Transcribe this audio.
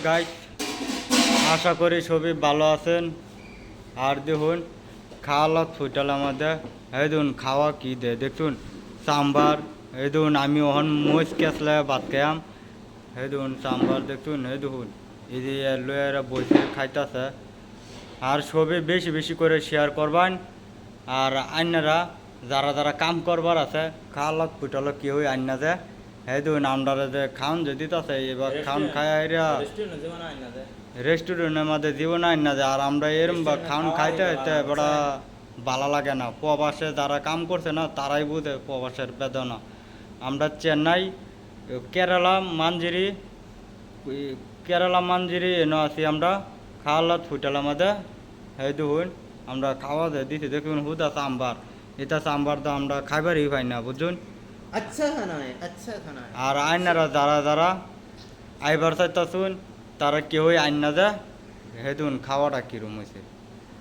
Guys, আশা করি সবই ভালো আছেন। আর দেখুন খাওয়া ফুটাল আমাদের। এই দেখুন খাওয়া কি দে দেখুন সাম্বার। এই দেখুন আমি ওখান মোজ কেসলে ভাত খাইয়াম। এই দেখুন সাম্বার দেখুন। এই দেখুন এই যে লয়েরা বসে খাইতেছে। আর সবই বেশি বেশি করে শেয়ার করবেন। আর আইনারা যারা যারা কাম করবার আছে খাওয়া ফুটাল কেউ আইনা যায়। এই দেখুন আমরা যে খাওন যদি আছে এবার খাওন খাই রেস্টুরেন্টের মধ্যে জীবন আইন না যায়। আর আমরা এরম বা খাওন খাইতে হইতে বড় ভালো লাগে না। প্রবাসে যারা কাম করছে না তারাই বুঝে প্রবাসের বেদনা। আমরা চেন্নাই, কেরালা মাঞ্জিরি, কেরালা মাঞ্জিরি এনে আছি আমরা। খাওয়ালাত ফুটাল আমাদের। এই দেখুন আমরা খাওয়া দিছি দেখুন হুদা সাম্বার। এটা সাম্বার তো আমরা খাইবারই পাই না বুঝুন। अच्छा खाना है, अच्छा खाना है। আর আইনারা যারা যারা আইবার চাইতাছুন তারা কেউই আইন না যায়। হেদুন খাওয়াটা কিরম হয়েছে।